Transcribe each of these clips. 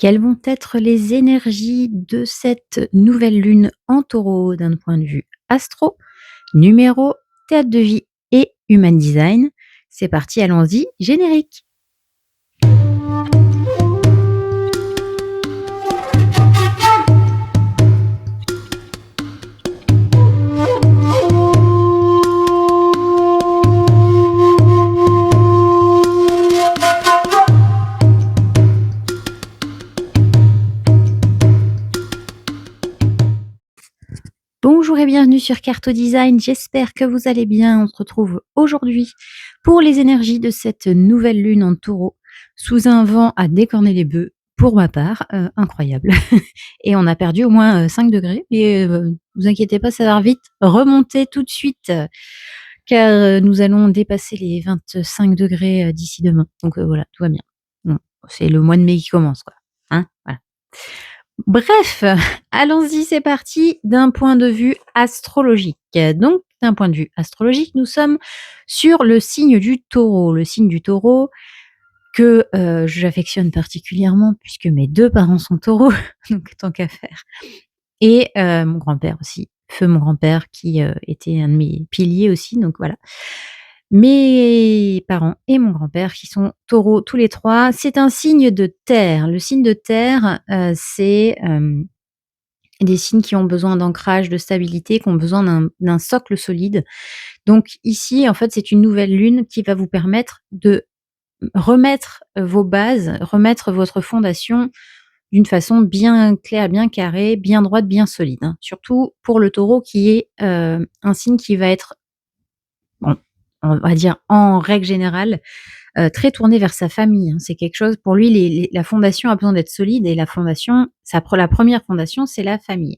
Quelles vont être les énergies de cette nouvelle lune en taureau d'un point de vue astro, numéro, théâtre de vie et human design? C'est parti, allons-y, générique. Bonjour et bienvenue sur Carto Design, j'espère que vous allez bien. On se retrouve aujourd'hui pour les énergies de cette nouvelle lune en taureau, sous un vent à décorner les bœufs, pour ma part, incroyable. Et on a perdu au moins 5 degrés, et vous inquiétez pas, ça va vite remonter tout de suite, car nous allons dépasser les 25 degrés d'ici demain. Donc voilà, tout va bien. Bon, c'est le mois de mai qui commence, quoi. Hein, voilà. Bref, allons-y, c'est parti d'un point de vue astrologique. Donc, d'un point de vue astrologique, nous sommes sur le signe du taureau. Le signe du taureau que j'affectionne particulièrement puisque mes deux parents sont taureaux, donc tant qu'à faire. Et mon grand-père aussi, feu mon grand-père qui était un de mes piliers aussi, donc voilà. Mes parents et mon grand-père qui sont taureaux tous les 3. C'est un signe de terre. Le signe de terre, c'est des signes qui ont besoin d'ancrage, de stabilité, qui ont besoin d'un socle solide. Donc ici, en fait, c'est une nouvelle lune qui va vous permettre de remettre vos bases, remettre votre fondation d'une façon bien claire, bien carrée, bien droite, bien solide, hein. Surtout pour le taureau qui est un signe qui va être, bon, on va dire en règle générale, très tourné vers sa famille, hein. C'est quelque chose pour lui, la fondation a besoin d'être solide et la fondation, la première fondation, c'est la famille.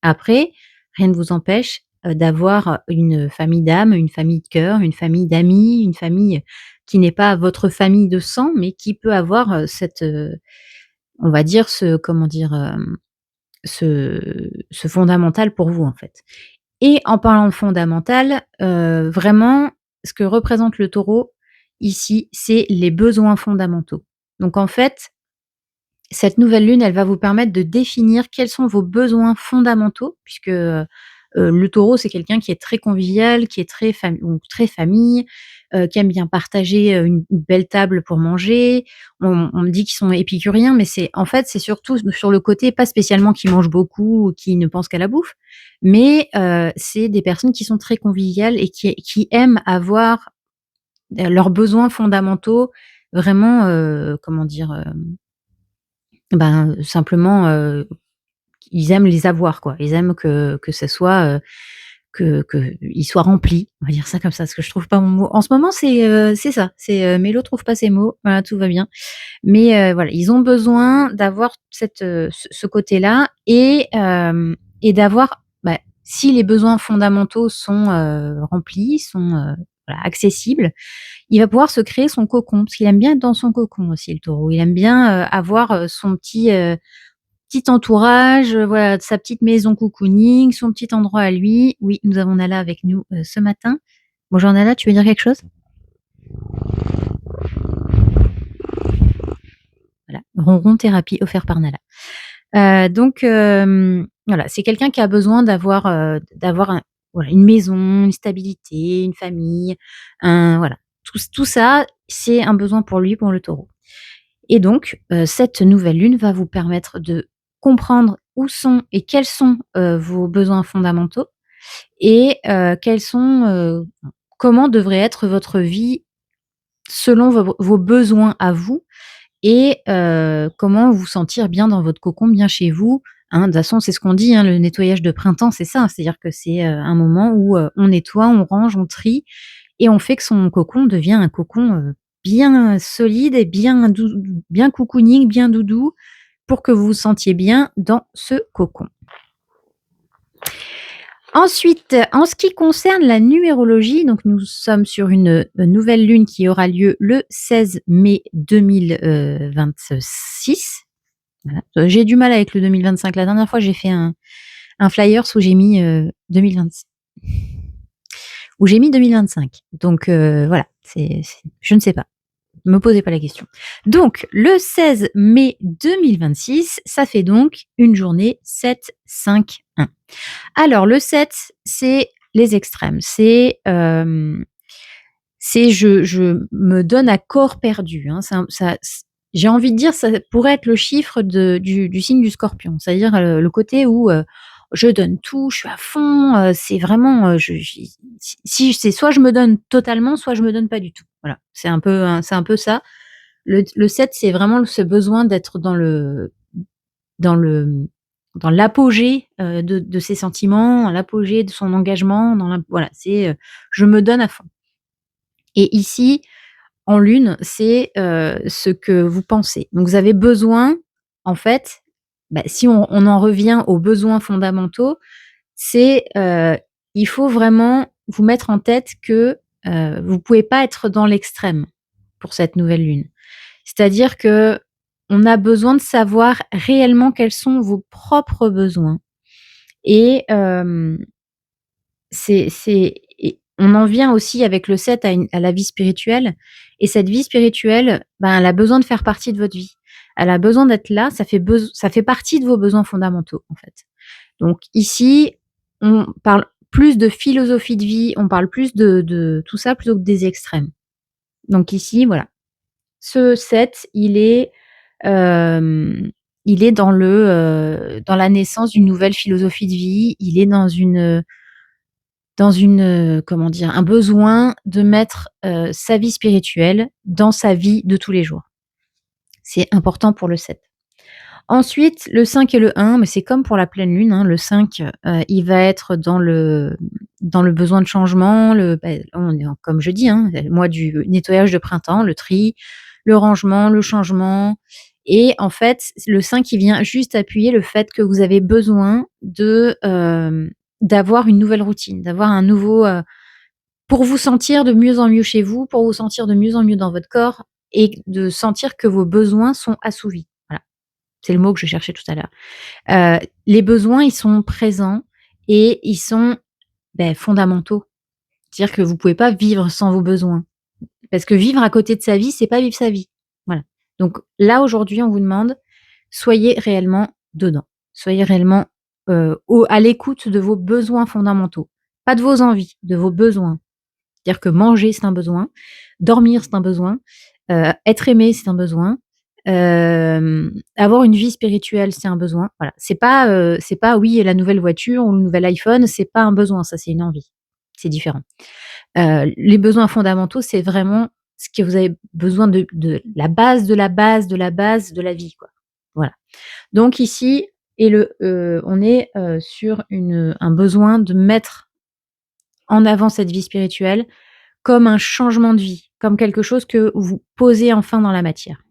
Après, rien ne vous empêche d'avoir une famille d'âme, une famille de cœur, une famille d'amis, une famille qui n'est pas votre famille de sang, mais qui peut avoir on va dire, comment dire, ce fondamental pour vous, en fait. Et en parlant de fondamental, vraiment, ce que représente le taureau ici, c'est les besoins fondamentaux. Donc en fait, cette nouvelle lune, elle va vous permettre de définir quels sont vos besoins fondamentaux, puisque le taureau, c'est quelqu'un qui est très convivial, qui est très famille, qui aime bien partager une belle table pour manger. On me dit qu'ils sont épicuriens, mais en fait, c'est surtout sur le côté, pas spécialement qu'ils mangent beaucoup ou qui ne pensent qu'à la bouffe, mais c'est des personnes qui sont très conviviales et qui aiment avoir leurs besoins fondamentaux vraiment, comment dire, ben, simplement, ils aiment les avoir, quoi. Ils aiment que ça soit, qu'ils soient remplis, on va dire ça comme ça, parce que je trouve pas mon mot. En ce moment, c'est ça, Mélo trouve pas ses mots, voilà, tout va bien. Mais voilà, ils ont besoin d'avoir ce côté-là et d'avoir, bah, si les besoins fondamentaux sont, remplis, sont, voilà, accessibles, il va pouvoir se créer son cocon, parce qu'il aime bien être dans son cocon aussi, le taureau. Il aime bien, avoir, son petit entourage, voilà, sa petite maison cocooning, son petit endroit à lui. Oui, nous avons Nala avec nous, ce matin. Bonjour Nala, tu veux dire quelque chose? Voilà, ronron thérapie offert par Nala. Donc voilà, c'est quelqu'un qui a besoin d'avoir voilà, une maison, une stabilité, une famille, voilà. Tout ça, c'est un besoin pour lui, pour le taureau. Et donc, cette nouvelle lune va vous permettre de comprendre où sont et quels sont, vos besoins fondamentaux et comment devrait être votre vie selon vos besoins à vous et comment vous sentir bien dans votre cocon, bien chez vous, hein. De toute façon, c'est ce qu'on dit, hein, le nettoyage de printemps, c'est ça. C'est-à-dire que c'est, un moment où, on nettoie, on range, on trie et on fait que son cocon devient un cocon, bien solide et bien cocooning, bien doudou, pour que vous vous sentiez bien dans ce cocon. Ensuite, en ce qui concerne la numérologie, donc nous sommes sur une nouvelle lune qui aura lieu le 16 mai 2026. Voilà. J'ai du mal avec le 2025. La dernière fois, j'ai fait un flyers où j'ai mis 2026, où j'ai mis 2025. Donc voilà, je ne sais pas. Me posez pas la question. Donc, le 16 mai 2026, ça fait donc une journée 7-5-1. Alors, le 7, c'est les extrêmes. C'est je me donne à corps perdu, hein. J'ai envie de dire, ça pourrait être le chiffre du signe du Scorpion. C'est-à-dire, le côté où, je donne tout, je suis à fond, c'est vraiment, si c'est soit je me donne totalement, soit je me donne pas du tout. Voilà, c'est un peu ça. Le 7, c'est vraiment ce besoin d'être dans le dans l'apogée, de ses sentiments, l'apogée de son engagement, voilà, je me donne à fond. Et ici, en lune, c'est, ce que vous pensez. Donc vous avez besoin, en fait, si on en revient aux besoins fondamentaux, c'est, il faut vraiment vous mettre en tête que, vous pouvez pas être dans l'extrême pour cette nouvelle lune. C'est-à-dire qu'on a besoin de savoir réellement quels sont vos propres besoins et et on en vient aussi avec le 7 à la vie spirituelle et cette vie spirituelle, elle a besoin de faire partie de votre vie. Elle a besoin d'être là, ça fait partie de vos besoins fondamentaux, en fait. Donc ici, on parle plus de philosophie de vie, on parle plus de tout ça plutôt que des extrêmes. Donc ici, voilà. Ce 7, il est dans la naissance d'une nouvelle philosophie de vie. Il est comment dire? Un besoin de mettre, sa vie spirituelle dans sa vie de tous les jours. C'est important pour le 7. Ensuite, le 5 et le 1, mais c'est comme pour la pleine lune, hein. Le 5, il va être dans le besoin de changement, on est comme je dis, hein, le mois du nettoyage de printemps, le tri, le rangement, le changement et en fait, le 5, il vient juste appuyer le fait que vous avez besoin d'avoir une nouvelle routine, d'avoir un nouveau, pour vous sentir de mieux en mieux chez vous, pour vous sentir de mieux en mieux dans votre corps et de sentir que vos besoins sont assouvis. Voilà, c'est le mot que je cherchais tout à l'heure. Les besoins, ils sont présents et ils sont, fondamentaux. C'est-à-dire que vous pouvez pas vivre sans vos besoins. Parce que vivre à côté de sa vie, c'est pas vivre sa vie. Voilà. Donc là, aujourd'hui, on vous demande, soyez réellement dedans. Soyez réellement, à l'écoute de vos besoins fondamentaux. Pas de vos envies, de vos besoins. C'est-à-dire que manger, c'est un besoin, dormir, c'est un besoin, être aimé, c'est un besoin, avoir une vie spirituelle, c'est un besoin. Voilà, c'est pas oui, la nouvelle voiture ou le nouvel iPhone, c'est pas un besoin, ça, c'est une envie. C'est différent. Les besoins fondamentaux, c'est vraiment ce que vous avez besoin de la base de la base de la base de la vie, quoi. Voilà. Donc ici on est, sur un besoin de mettre en avant cette vie spirituelle comme un changement de vie, comme quelque chose que vous posez enfin dans la matière.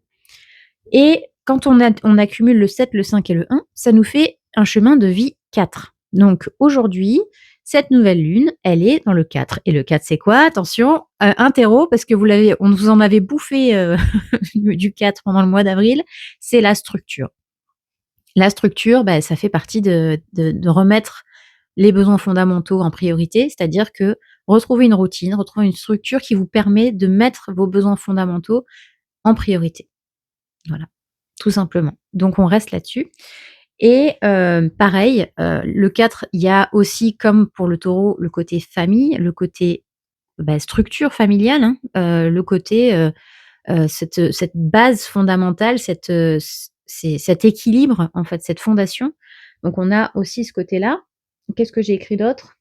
Et quand on accumule le 7, le 5 et le 1, ça nous fait un chemin de vie 4. Donc aujourd'hui, cette nouvelle lune, elle est dans le 4. Et le 4, c'est quoi? Attention, un terreau, parce que on vous en avait bouffé du 4 pendant le mois d'avril, c'est la structure. La structure, ça fait partie de remettre les besoins fondamentaux en priorité, c'est-à-dire que retrouver une routine, retrouver une structure qui vous permet de mettre vos besoins fondamentaux en priorité. Voilà, tout simplement. Donc on reste là-dessus et pareil, le 4, il y a aussi comme pour le Taureau, le côté famille, le côté, structure familiale, hein, le côté, cette base fondamentale, cet équilibre en fait, cette fondation. Donc on a aussi ce côté-là. Qu'est-ce que j'ai écrit d'autre?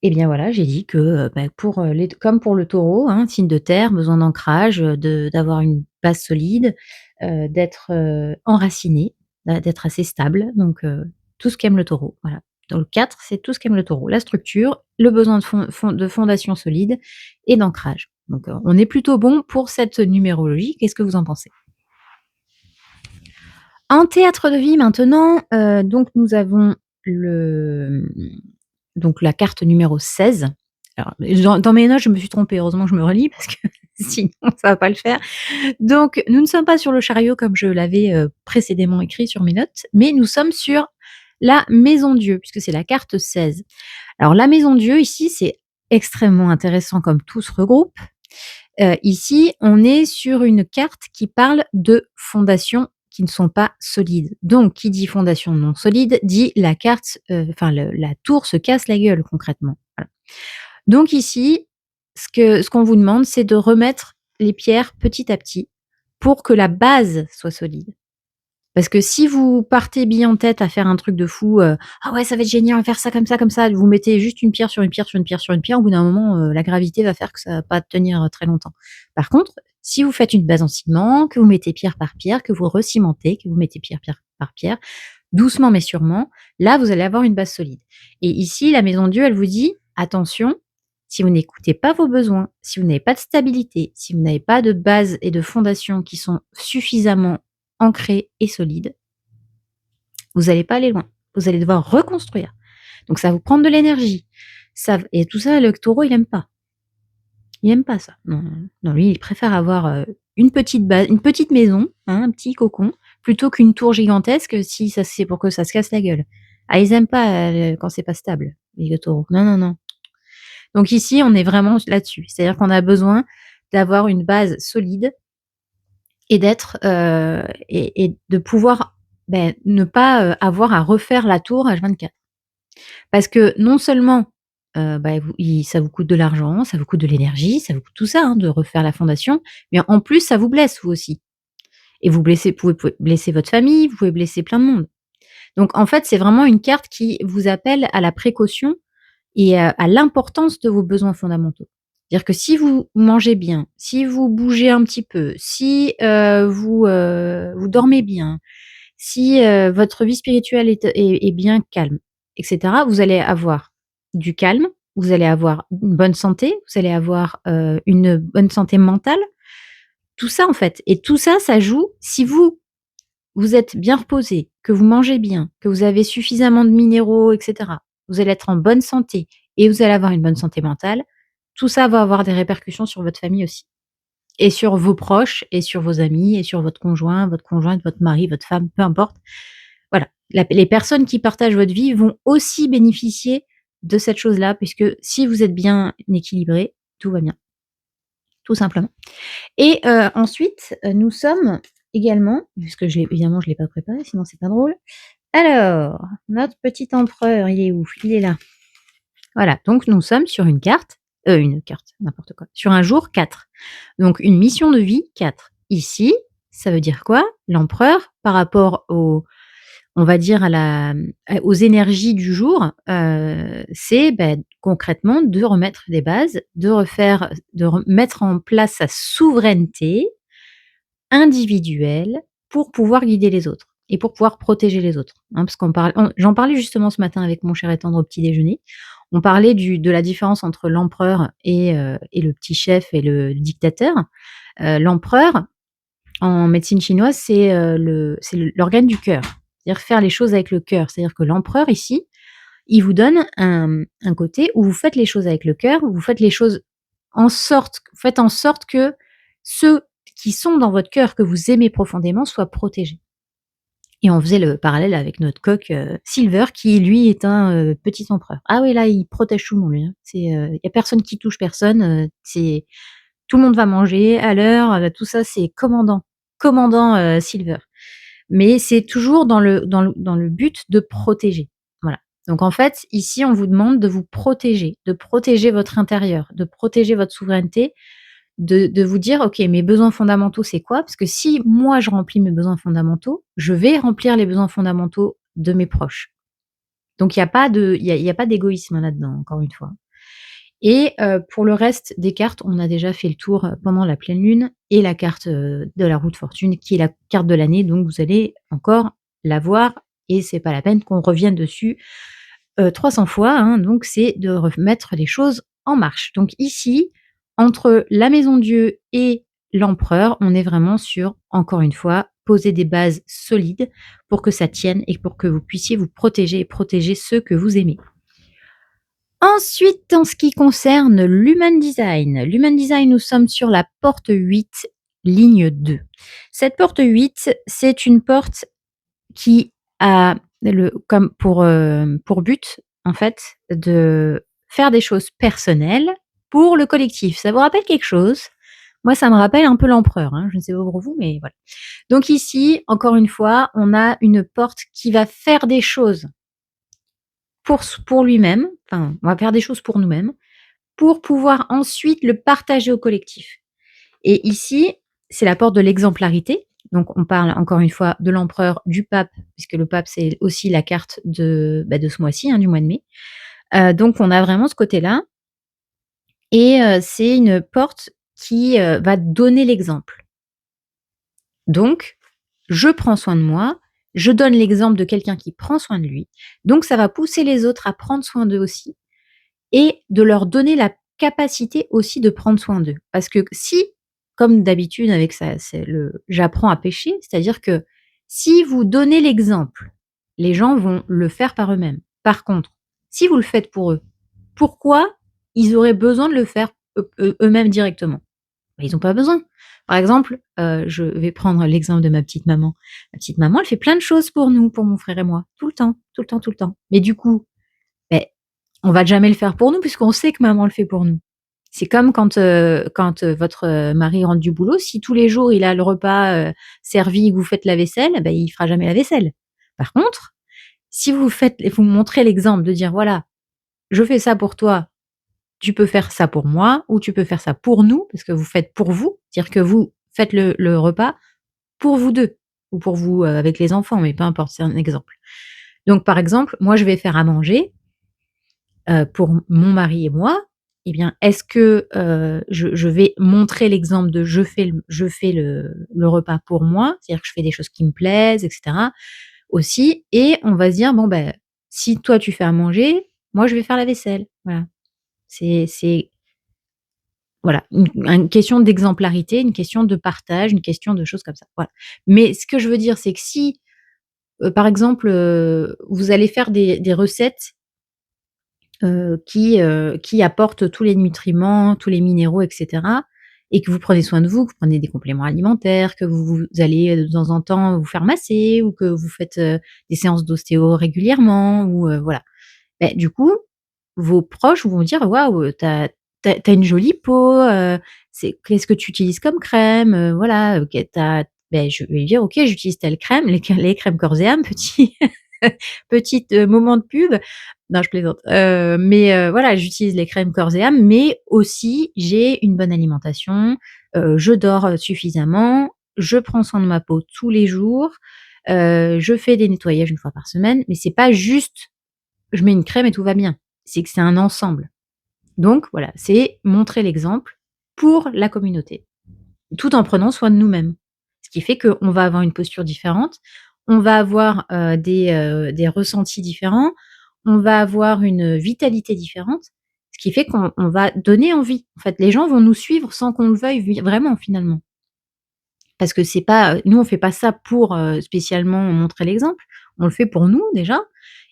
Eh bien voilà, j'ai dit que, comme pour le Taureau, hein, signe de terre, besoin d'ancrage, d'avoir une base solide, d'être, enraciné, d'être assez stable, donc tout ce qu'aime le Taureau, voilà. Dans le 4, c'est tout ce qu'aime le Taureau, la structure, le besoin de fondation solide et d'ancrage. Donc on est plutôt bon pour cette numérologie. Qu'est-ce que vous en pensez? En théâtre de vie maintenant, donc nous avons donc la carte numéro 16. Alors dans mes notes, je me suis trompée, heureusement que je me relis parce que sinon ça va pas le faire. Donc nous ne sommes pas sur le chariot comme je l'avais, précédemment écrit sur mes notes, mais nous sommes sur la maison Dieu puisque c'est la carte 16. Alors la maison Dieu ici, c'est extrêmement intéressant comme tout se regroupe, ici, on est sur une carte qui parle de fondations qui ne sont pas solides. Donc qui dit fondation non solide, dit la carte, enfin le la tour se casse la gueule concrètement. Voilà. Donc ici, ce qu'on vous demande, c'est de remettre les pierres petit à petit pour que la base soit solide. Parce que si vous partez bille en tête à faire un truc de fou, «Ah ouais, ça va être génial, on va faire ça comme ça», vous mettez juste une pierre sur une pierre sur une pierre sur une pierre, au bout d'un moment, la gravité va faire que ça va pas tenir, très longtemps. Par contre, si vous faites une base en ciment, que vous mettez pierre par pierre, que vous recimentez, que vous mettez pierre par pierre, doucement mais sûrement, là, vous allez avoir une base solide. Et ici, la maison Dieu, elle vous dit: «Attention, si vous n'écoutez pas vos besoins, si vous n'avez pas de stabilité, si vous n'avez pas de base et de fondation qui sont suffisamment ancrées et solides, vous allez pas aller loin. Vous allez devoir reconstruire. Donc ça va vous prendre de l'énergie. Ça et tout ça, le taureau, il aime pas. Il aime pas ça. Non, non, non, lui, il préfère avoir, une petite base, une petite maison, hein, un petit cocon, plutôt qu'une tour gigantesque si ça c'est pour que ça se casse la gueule. Ah, ils aiment pas, quand c'est pas stable, les taureaux. Non, non, non. Donc ici, on est vraiment là-dessus. C'est-à-dire qu'on a besoin d'avoir une base solide et d'être, et de pouvoir, ne pas, avoir à refaire la tour H24. Parce que non seulement, vous il ça vous coûte de l'argent, ça vous coûte de l'énergie, ça vous coûte tout ça, hein, de refaire la fondation, mais en plus ça vous blesse vous aussi et vous blessez pouvez blesser votre famille, vous pouvez blesser plein de monde. Donc en fait, c'est vraiment une carte qui vous appelle à la précaution et à l'importance de vos besoins fondamentaux. C'est-à-dire que si vous mangez bien, si vous bougez un petit peu, si, vous dormez bien, si, votre vie spirituelle est bien calme et cetera, vous allez avoir du calme, vous allez avoir une bonne santé, vous allez avoir, une bonne santé mentale, tout ça en fait et tout ça, ça joue si vous êtes bien reposé, que vous mangez bien, que vous avez suffisamment de minéraux et cetera, vous allez être en bonne santé et vous allez avoir une bonne santé mentale, tout ça va avoir des répercussions sur votre famille aussi et sur vos proches et sur vos amis et sur votre conjoint, votre conjointe, votre mari, votre femme, peu importe. Voilà, les personnes qui partagent votre vie vont aussi bénéficier de cette chose-là, puisque si vous êtes bien équilibré, tout va bien, tout simplement. Et ensuite, nous sommes également, puisque évidemment je l'ai pas préparé, sinon c'est pas drôle. Alors, notre petit empereur, il est où? Il est là. Voilà, donc nous sommes sur une carte, n'importe quoi, sur un jour 4. Donc une mission de vie 4. Ici, ça veut dire quoi? L'empereur, par rapport au on va dire aux énergies du jour, c'est, concrètement de remettre des bases, de mettre en place sa souveraineté individuelle pour pouvoir guider les autres et pour pouvoir protéger les autres, hein. Parce j'en parlais justement ce matin avec mon cher et tendre au petit déjeuner. On parlait de la différence entre l'empereur et le petit chef et le dictateur. L'empereur, en médecine chinoise, c'est l'organe du cœur. C'est-à-dire faire les choses avec le cœur. C'est-à-dire que l'empereur ici, il vous donne un côté où vous faites les choses avec le cœur, vous faites les choses faites en sorte que ceux qui sont dans votre cœur, que vous aimez profondément, soient protégés. Et on faisait le parallèle avec notre coq, Silver, qui lui est un, petit empereur. Ah oui, là, il protège tout le monde lui, hein. Il y a personne qui touche personne, c'est tout le monde va manger à l'heure, tout ça, c'est commandant, Silver. Mais c'est toujours dans le but de protéger. Voilà. Donc en fait, ici, on vous demande de protéger votre intérieur, de protéger votre souveraineté, de vous dire: «OK, mes besoins fondamentaux, c'est quoi?» Parce que si moi, je remplis mes besoins fondamentaux, je vais remplir les besoins fondamentaux de mes proches. Donc il y a pas d'égoïsme, hein, là-dedans, encore une fois. Et pour le reste des cartes, on a déjà fait le tour, pendant la pleine lune et la carte, de la roue de fortune qui est la carte de l'année, donc vous allez encore la voir et c'est pas la peine qu'on revienne dessus, 300 fois, hein, donc c'est de remettre les choses en marche. Donc ici, entre la maison Dieu et l'empereur, on est vraiment sur, encore une fois, poser des bases solides pour que ça tienne et pour que vous puissiez vous protéger et protéger ceux que vous aimez. Ensuite, en ce qui concerne l'human design, nous sommes sur la porte 8, ligne 2. Cette porte 8, c'est une porte qui a comme pour but, en fait, de faire des choses personnelles pour le collectif. Ça vous rappelle quelque chose? Moi, ça me rappelle un peu l'empereur, hein, je ne sais pas pour vous, mais voilà. Donc ici, encore une fois, on a une porte qui va faire des choses pour lui-même, enfin, on va faire des choses pour nous-mêmes, pour pouvoir ensuite le partager au collectif. Et ici, c'est la porte de l'exemplarité. Donc, on parle encore une fois de l'empereur, du pape, puisque le pape, c'est aussi la carte de ce mois-ci, hein, du mois de mai. Donc, on a vraiment ce côté-là. Et c'est une porte qui va donner l'exemple. Donc, je prends soin de moi, je donne l'exemple de quelqu'un qui prend soin de lui. Donc, ça va pousser les autres à prendre soin d'eux aussi et de leur donner la capacité aussi de prendre soin d'eux. Parce que si, comme d'habitude avec ça, c'est le j'apprends à pêcher, c'est-à-dire que si vous donnez l'exemple, les gens vont le faire par eux-mêmes. Par contre, si vous le faites pour eux, pourquoi ils auraient besoin de le faire eux-mêmes directement? Bah, ils ont pas besoin. Par exemple, je vais prendre l'exemple de ma petite maman. Ma petite maman, elle fait plein de choses pour nous, pour mon frère et moi, tout le temps, tout le temps, tout le temps. Mais du coup, beh, on va jamais le faire pour nous puisqu'on sait que maman le fait pour nous. C'est comme quand votre, mari rentre du boulot, si tous les jours il a le repas, servi et que vous faites la vaisselle, bah, il fera jamais la vaisselle. Par contre, si vous montrez l'exemple de dire: «Voilà, je fais ça pour toi, tu peux faire ça pour moi ou tu peux faire ça pour nous», parce que vous faites pour vous, c'est-à-dire que vous faites le repas pour vous 2 ou pour vous, avec les enfants, mais peu importe, c'est un exemple. Donc par exemple, moi je vais faire à manger, pour mon mari et moi, eh bien, est-ce que, je vais montrer l'exemple de je fais le repas pour moi, c'est-à-dire que je fais des choses qui me plaisent et cetera, aussi et on va se dire: «Bon, ben, si toi tu fais à manger, moi je vais faire la vaisselle». Voilà. C'est voilà, une question d'exemplarité, une question de partage, une question de choses comme ça, voilà. Mais ce que je veux dire, c'est que si, par exemple, vous allez faire des recettes qui apporte tous les nutriments, tous les minéraux et cetera et que vous prenez soin de vous, que vous prenez des compléments alimentaires, que vous allez, de temps en temps vous faire masser ou que vous faites, des séances d'ostéo régulièrement ou voilà. Beh, du coup, vos proches vont dire: «Waouh, tu as une jolie peau, c'est qu'est-ce que tu utilises comme crème?» Voilà, OK, je vais lui dire: «OK, j'utilise telle crème», les crèmes corps et âme, petite, moment de pub. Non, je plaisante. Mais voilà, j'utilise les crèmes corps et âme, mais aussi j'ai une bonne alimentation, je dors, suffisamment, je prends soin de ma peau tous les jours, je fais des nettoyages une fois par semaine, mais c'est pas juste je mets une crème et tout va bien. C'est que c'est un ensemble. Donc voilà, c'est montrer l'exemple pour la communauté, tout en prenant soin de nous-mêmes. Ce qui fait qu'on va avoir une posture différente, on va avoir, des ressentis différents, on va avoir une vitalité différente, ce qui fait qu'on va donner envie. En fait, les gens vont nous suivre sans qu'on le veuille vraiment finalement. Parce que c'est pas, nous on fait pas ça pour, spécialement montrer l'exemple, on le fait pour nous déjà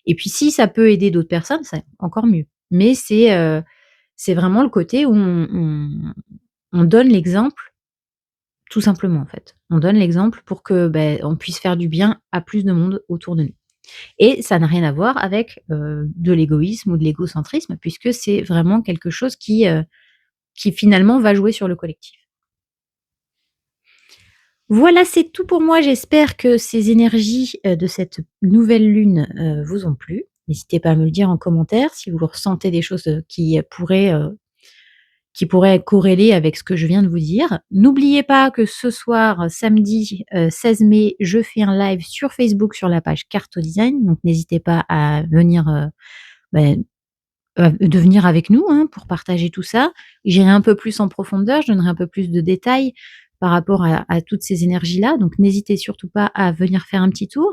et puis si ça peut aider d'autres personnes, c'est encore mieux. Mais c'est vraiment le côté où on donne l'exemple tout simplement, en fait. On donne l'exemple pour que, beh, on puisse faire du bien à plus de monde autour de nous et ça n'a rien à voir avec, de l'égoïsme ou de l'égocentrisme puisque c'est vraiment quelque chose qui finalement va jouer sur le collectif. Voilà, c'est tout pour moi. J'espère que ces énergies, de cette nouvelle lune, vous ont plu. N'hésitez pas à me le dire en commentaire si vous ressentez des choses, qui pourraient corréler avec ce que je viens de vous dire. N'oubliez pas que ce soir, samedi, 16 mai, je fais un live sur Facebook sur la page Carto Design, donc n'hésitez pas à venir, beh, de venir avec nous, hein, pour partager tout ça. J'irai un peu plus en profondeur, je donnerai un peu plus de détails par rapport à toutes ces énergies-là, donc n'hésitez surtout pas à venir faire un petit tour.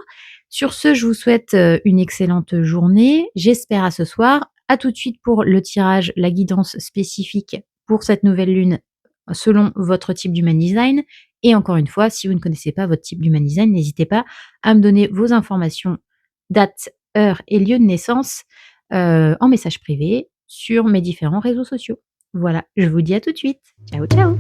Sur ce, je vous souhaite, une excellente journée. J'espère à ce soir. À tout de suite pour le tirage, la guidance spécifique pour cette nouvelle lune selon votre type d'human design et encore une fois, si vous ne connaissez pas votre type d'human design, n'hésitez pas à me donner vos informations, date, heure et lieu de naissance en message privé sur mes différents réseaux sociaux. Voilà, je vous dis à tout de suite. Ciao, ciao!